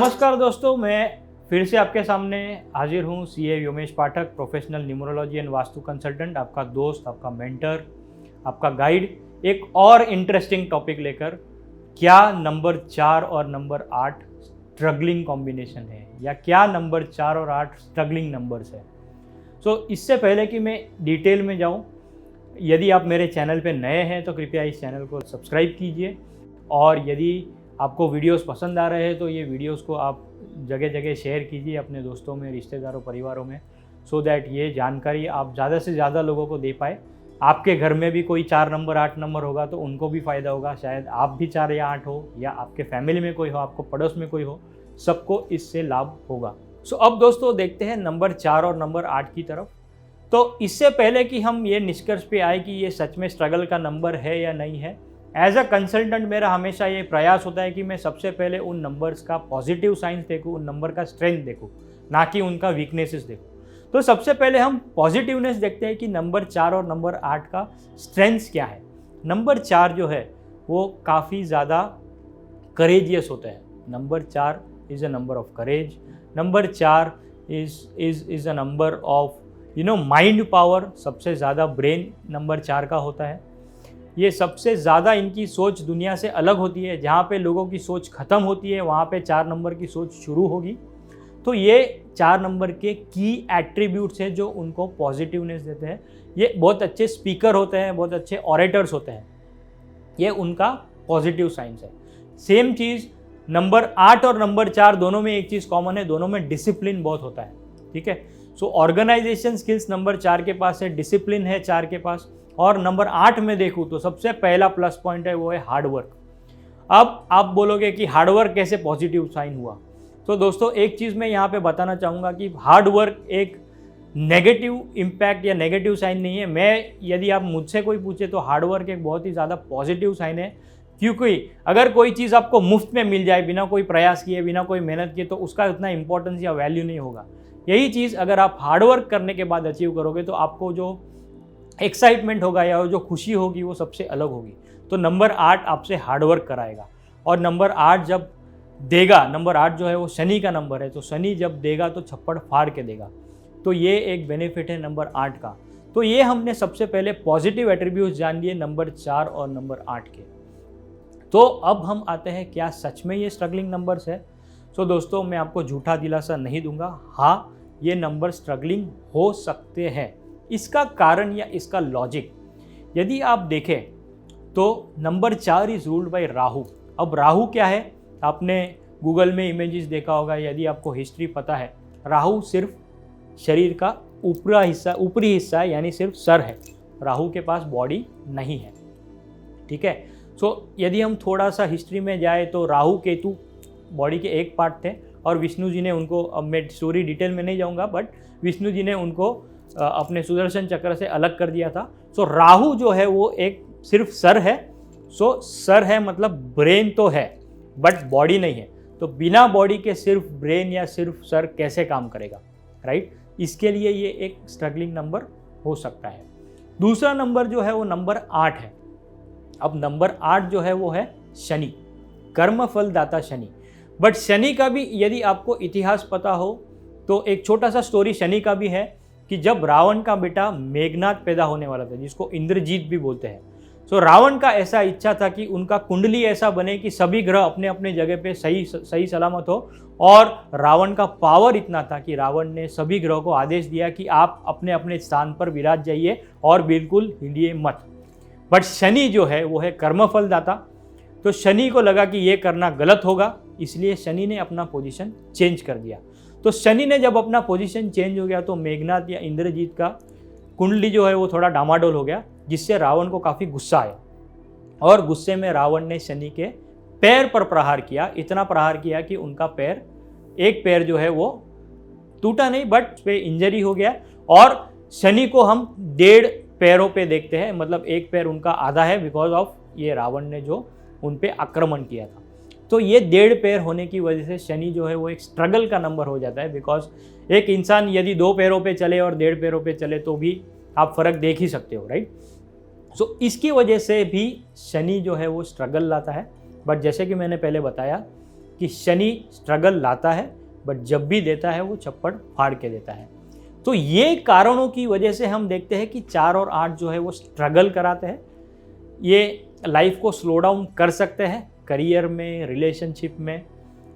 नमस्कार दोस्तों, मैं फिर से आपके सामने हाजिर हूँ। CA Vyomesh Pathak, professional numerology and vastu consultant, आपका दोस्त, आपका मेंटर, आपका गाइड, एक और इंटरेस्टिंग टॉपिक लेकर। क्या नंबर 4 और नंबर 8 स्ट्रगलिंग कॉम्बिनेशन है, या क्या नंबर 4 और 8 स्ट्रगलिंग नंबर्स है। इससे पहले कि मैं डिटेल में जाऊँ, यदि आप मेरे चैनल पे नए हैं तो कृपया इस चैनल को सब्सक्राइब कीजिए, और यदि आपको वीडियोस पसंद आ रहे हैं तो ये वीडियोस को आप जगह जगह शेयर कीजिए अपने दोस्तों में, रिश्तेदारों, परिवारों में, सो दैट ये जानकारी आप ज़्यादा से ज़्यादा लोगों को दे पाए। आपके घर में भी कोई 4 नंबर 8 नंबर होगा तो उनको भी फ़ायदा होगा। शायद आप भी 4 या 8 हो, या आपके फैमिली में कोई हो, आपको पड़ोस में कोई हो, सबको इससे लाभ होगा। अब दोस्तों देखते हैं नंबर 4 और नंबर 8 की तरफ। तो इससे पहले कि हम ये निष्कर्ष पे आए कि ये सच में स्ट्रगल का नंबर है या नहीं है, एज अ कंसल्टेंट मेरा हमेशा ये प्रयास होता है कि मैं सबसे पहले उन नंबर्स का पॉजिटिव साइंस देखूँ, उन नंबर का स्ट्रेंथ देखूँ, ना कि उनका वीकनेसेस देखूँ। तो सबसे पहले हम पॉजिटिवनेस देखते हैं कि नंबर 4 और नंबर 8 का स्ट्रेंथ्स क्या है। नंबर 4 जो है वो काफ़ी ज़्यादा करेजियस होता है। Number 4 is a number of courage. Number 4 is a number of mind power. सबसे ज़्यादा ब्रेन नंबर 4 का होता है। ये सबसे ज़्यादा इनकी सोच दुनिया से अलग होती है। जहाँ पे लोगों की सोच ख़त्म होती है वहाँ पे 4 नंबर की सोच शुरू होगी। तो ये 4 नंबर के की एट्रीब्यूट्स हैं जो उनको पॉजिटिवनेस देते हैं। ये बहुत अच्छे स्पीकर होते हैं, बहुत अच्छे ऑरेटर्स होते हैं। ये उनका पॉजिटिव साइंस है। सेम चीज़ नंबर 8 और नंबर 4 दोनों में एक चीज़ कॉमन है, दोनों में डिसिप्लिन बहुत होता है। ठीक है, ऑर्गेनाइजेशन स्किल्स नंबर 4 के पास है, डिसिप्लिन है 4 के पास। और नंबर 8 में देखूँ तो सबसे पहला प्लस पॉइंट है वो है हार्डवर्क। अब आप बोलोगे कि हार्डवर्क कैसे पॉजिटिव साइन हुआ। तो दोस्तों एक चीज़ मैं यहाँ पे बताना चाहूँगा कि हार्डवर्क एक नेगेटिव इम्पैक्ट या नेगेटिव साइन नहीं है। यदि आप मुझसे कोई पूछे तो हार्डवर्क एक बहुत ही ज़्यादा पॉजिटिव साइन है, क्योंकि अगर कोई चीज़ आपको मुफ्त में मिल जाए बिना कोई प्रयास किए, बिना कोई मेहनत किए, तो उसका उतना इंपॉर्टेंस या वैल्यू नहीं होगा। यही चीज़ अगर आप हार्डवर्क करने के बाद अचीव करोगे तो आपको जो एक्साइटमेंट होगा या जो खुशी होगी वो सबसे अलग होगी। तो नंबर 8 आपसे हार्डवर्क कराएगा। और नंबर 8 जब देगा, नंबर 8 जो है वो शनि का नंबर है, तो शनि जब देगा तो छप्पड़ फाड़ के देगा। तो ये एक बेनिफिट है नंबर 8 का। तो ये हमने सबसे पहले पॉजिटिव एट्रीब्यूट्स जान लिए नंबर 4 और नंबर 8 के। तो अब हम आते हैं क्या सच में ये स्ट्रगलिंग नंबर्स है। दोस्तों मैं आपको झूठा दिलासा नहीं दूंगा। हाँ, ये नंबर स्ट्रगलिंग हो सकते हैं। इसका कारण या इसका लॉजिक यदि आप देखें तो number 4 is ruled by Rahu. अब राहु क्या है, आपने गूगल में इमेजेस देखा होगा, यदि आपको हिस्ट्री पता है। राहु सिर्फ शरीर का ऊपरी हिस्सा है, यानी सिर्फ सर है। राहु के पास बॉडी नहीं है। ठीक है, यदि हम थोड़ा सा हिस्ट्री में जाए तो राहु केतु बॉडी के एक पार्ट थे, और विष्णु जी ने उनको, अब मैं स्टोरी डिटेल में नहीं जाऊंगा, बट विष्णु जी ने उनको अपने सुदर्शन चक्र से अलग कर दिया था। राहु जो है वो एक सिर्फ सर है। सर है मतलब ब्रेन तो है बट बॉडी नहीं है। तो बिना बॉडी के सिर्फ ब्रेन या सिर्फ सर कैसे काम करेगा, राइट। इसके लिए ये एक स्ट्रगलिंग नंबर हो सकता है। दूसरा नंबर जो है वो नंबर 8 है। अब नंबर 8 जो है वो है शनि, कर्म फल दाता शनि। बट शनि का भी यदि आपको इतिहास पता हो तो एक छोटा सा स्टोरी शनि का भी है कि जब रावण का बेटा मेघनाद पैदा होने वाला था, जिसको इंद्रजीत भी बोलते हैं। रावण का ऐसा इच्छा था कि उनका कुंडली ऐसा बने कि सभी ग्रह अपने अपने जगह पे सही सलामत हो। और रावण का पावर इतना था कि रावण ने सभी ग्रहों को आदेश दिया कि आप अपने अपने स्थान पर विराज जाइए और बिल्कुल हिलिए मत। बट शनि जो है वो है कर्मफल दाता। तो शनि को लगा कि ये करना गलत होगा, इसलिए शनि ने अपना पोजीशन चेंज कर दिया। तो शनि ने जब अपना पोजीशन चेंज हो गया तो मेघनाद या इंद्रजीत का कुंडली जो है वो थोड़ा डामाडोल हो गया, जिससे रावण को काफ़ी गुस्सा आया। और गुस्से में रावण ने शनि के पैर पर प्रहार किया। इतना प्रहार किया कि उनका एक पैर जो है वो टूटा नहीं, बट उस पर इंजरी हो गया। और शनि को हम 1.5 पैरों पे देखते हैं, मतलब एक पैर उनका आधा है, बिकॉज ऑफ ये रावण ने जो उन पे आक्रमण किया था। तो ये 1.5 पैर होने की वजह से शनि जो है वो एक स्ट्रगल का नंबर हो जाता है। बिकॉज एक इंसान यदि 2 पैरों पे चले और 1.5 पैरों पे चले तो भी आप फर्क देख ही सकते हो, राइट। इसकी वजह से भी शनि जो है वो स्ट्रगल लाता है। बट जैसे कि मैंने पहले बताया कि शनि स्ट्रगल लाता है, बट जब भी देता है वो चप्पड़ फाड़ के देता है। तो ये कारणों की वजह से हम देखते हैं कि 4 और 8 जो है वो स्ट्रगल कराते हैं, ये लाइफ को स्लो डाउन कर सकते हैं, करियर में, रिलेशनशिप में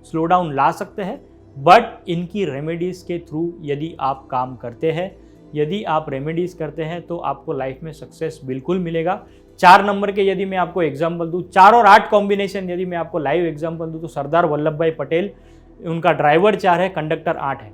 स्लो डाउन ला सकते हैं। बट इनकी रेमेडीज़ के थ्रू यदि आप काम करते हैं, यदि आप रेमेडीज़ करते हैं, तो आपको लाइफ में सक्सेस बिल्कुल मिलेगा। 4 नंबर के यदि मैं आपको एग्जाम्पल दूँ, 4 और 8 कॉम्बिनेशन यदि मैं आपको लाइव एग्जाम्पल दूँ, तो सरदार वल्लभ भाई पटेल, उनका ड्राइवर 4 है, कंडक्टर 8 है।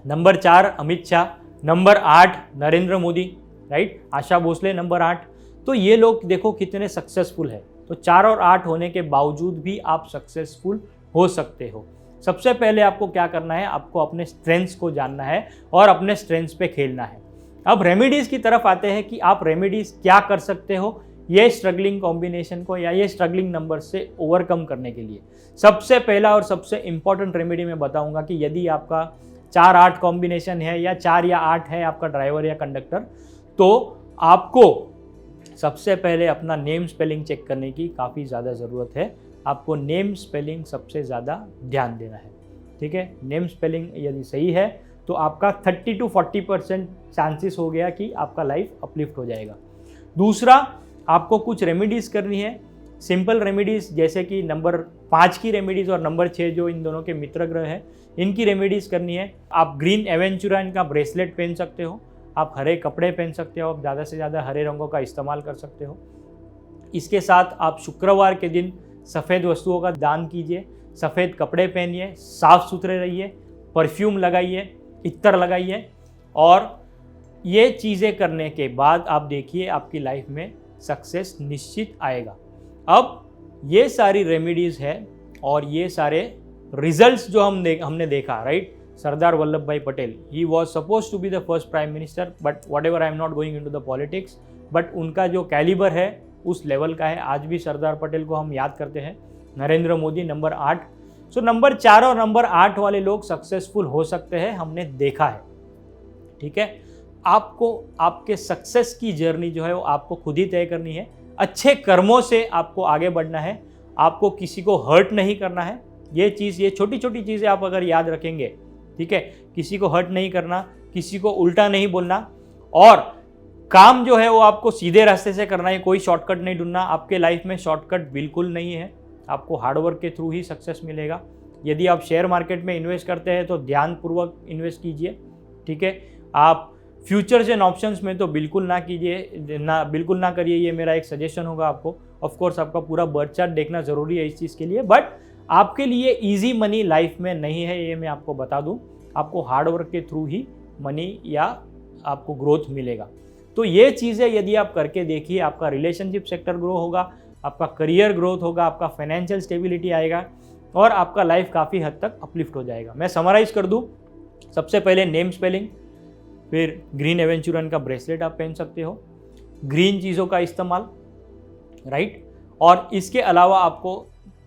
Number 4 Amit Shah, number 8 Narendra Modi, right, Asha Bhosle number 8। तो ये लोग देखो कितने सक्सेसफुल है। तो 4 और 8 होने के बावजूद भी आप सक्सेसफुल हो सकते हो। सबसे पहले आपको क्या करना है, आपको अपने स्ट्रेंथ्स को जानना है और अपने स्ट्रेंथ्स पे खेलना है। अब रेमेडीज़ की तरफ आते हैं कि आप रेमेडीज़ क्या कर सकते हो ये स्ट्रगलिंग कॉम्बिनेशन को या ये स्ट्रगलिंग नंबर से ओवरकम करने के लिए। सबसे पहला और सबसे इंपॉर्टेंट रेमेडी मैं बताऊंगा कि यदि आपका 4-8 कॉम्बिनेशन है या 4 या 8 है आपका ड्राइवर या कंडक्टर, तो आपको सबसे पहले अपना नेम स्पेलिंग चेक करने की काफ़ी ज़्यादा ज़रूरत है। आपको नेम स्पेलिंग सबसे ज़्यादा ध्यान देना है, ठीक है। नेम स्पेलिंग यदि सही है तो आपका 30 to 40% चांसेस हो गया कि आपका लाइफ अपलिफ्ट हो जाएगा। दूसरा, आपको कुछ रेमेडीज़ करनी है, सिंपल रेमेडीज़, जैसे कि नंबर 5 की रेमेडीज़ और नंबर 6 जो इन दोनों के मित्र ग्रह हैं, इनकी रेमेडीज़ करनी है। आप ग्रीन एवेंचुरा इनका ब्रेसलेट पहन सकते हो, आप हरे कपड़े पहन सकते हो, आप ज़्यादा से ज़्यादा हरे रंगों का इस्तेमाल कर सकते हो। इसके साथ आप शुक्रवार के दिन सफ़ेद वस्तुओं का दान कीजिए, सफ़ेद कपड़े पहनिए, साफ़ सुथरे रहिए, परफ्यूम लगाइए, इत्तर लगाइए, और ये चीज़ें करने के बाद आप देखिए आपकी लाइफ में सक्सेस निश्चित आएगा। अब ये सारी रेमेडीज़ है और ये सारे रिजल्ट्स जो हमने देखा, right. Sardar Vallabh bhai Patel, he was suppose to be the first prime minister, but whatever, I am not going into the politics, but उनका जो कैलिबर है उस लेवल का है। आज भी सरदार पटेल को हम याद करते हैं। Narendra Modi number 8। So number 4 और नंबर 8 वाले लोग सक्सेसफुल हो सकते हैं, हमने देखा है, ठीक है। आपको आपके सक्सेस की जर्नी जो है वो आपको खुद ही तय करनी है। अच्छे कर्मों से आपको आगे बढ़ना है, आपको किसी को हर्ट नहीं करना है। ये चीज़, ये छोटी छोटी चीज़ें आप अगर याद रखेंगे, ठीक है, किसी को हर्ट नहीं करना, किसी को उल्टा नहीं बोलना, और काम जो है वो आपको सीधे रास्ते से करना है, कोई शॉर्टकट नहीं ढूंढना। आपके लाइफ में शॉर्टकट बिल्कुल नहीं है, आपको हार्डवर्क के थ्रू ही सक्सेस मिलेगा। यदि आप शेयर मार्केट में इन्वेस्ट करते हैं तो ध्यानपूर्वक इन्वेस्ट कीजिए, ठीक है। आप फ्यूचर्स एंड ऑप्शंस में तो बिल्कुल ना कीजिए, बिल्कुल ना करिए, ये मेरा एक सजेशन होगा आपको। ऑफ कोर्स आपका पूरा बर्थ चार्ट देखना ज़रूरी है इस चीज़ के लिए, बट आपके लिए इजी मनी लाइफ में नहीं है, ये मैं आपको बता दूं। आपको हार्डवर्क के थ्रू ही मनी या आपको ग्रोथ मिलेगा। तो ये चीज़ें यदि आप करके देखिए, आपका रिलेशनशिप सेक्टर ग्रो होगा, आपका करियर ग्रोथ होगा, आपका फाइनेंशियल स्टेबिलिटी आएगा और आपका लाइफ काफ़ी हद तक अपलिफ्ट हो जाएगा। मैं समराइज़ कर दूं, सबसे पहले नेम स्पेलिंग, फिर ग्रीन एवेंचुरन का ब्रेसलेट आप पहन सकते हो, ग्रीन चीज़ों का इस्तेमाल, राइट। और इसके अलावा आपको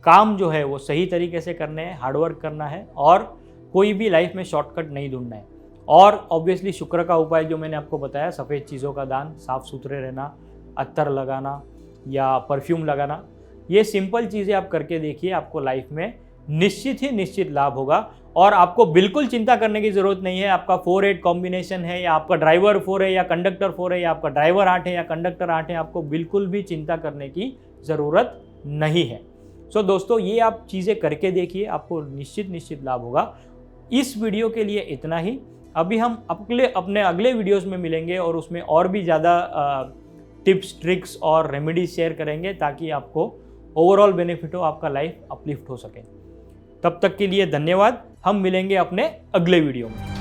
काम जो है वो सही तरीके से करने हैं, हार्डवर्क करना है और कोई भी लाइफ में शॉर्टकट नहीं ढूंढना है। और ऑब्वियसली शुक्र का उपाय जो मैंने आपको बताया, सफ़ेद चीज़ों का दान, साफ़ सुथरे रहना, अत्तर लगाना या परफ्यूम लगाना, ये सिंपल चीज़ें आप करके देखिए, आपको लाइफ में निश्चित ही निश्चित लाभ होगा। और आपको बिल्कुल चिंता करने की ज़रूरत नहीं है। आपका 4-8 कॉम्बिनेशन है या आपका ड्राइवर 4 है या कंडक्टर 4 है या आपका ड्राइवर 8 है या कंडक्टर 8 है, आपको बिल्कुल भी चिंता करने की ज़रूरत नहीं है। सो दोस्तों, ये आप चीज़ें करके देखिए, आपको निश्चित लाभ होगा। इस वीडियो के लिए इतना ही। अभी हम अपने अगले वीडियोस में मिलेंगे और उसमें और भी ज़्यादा टिप्स, ट्रिक्स और रेमेडीज शेयर करेंगे ताकि आपको ओवरऑल बेनिफिट हो, आपका लाइफ अपलिफ्ट हो सके। तब तक के लिए धन्यवाद। हम मिलेंगे अपने अगले वीडियो में।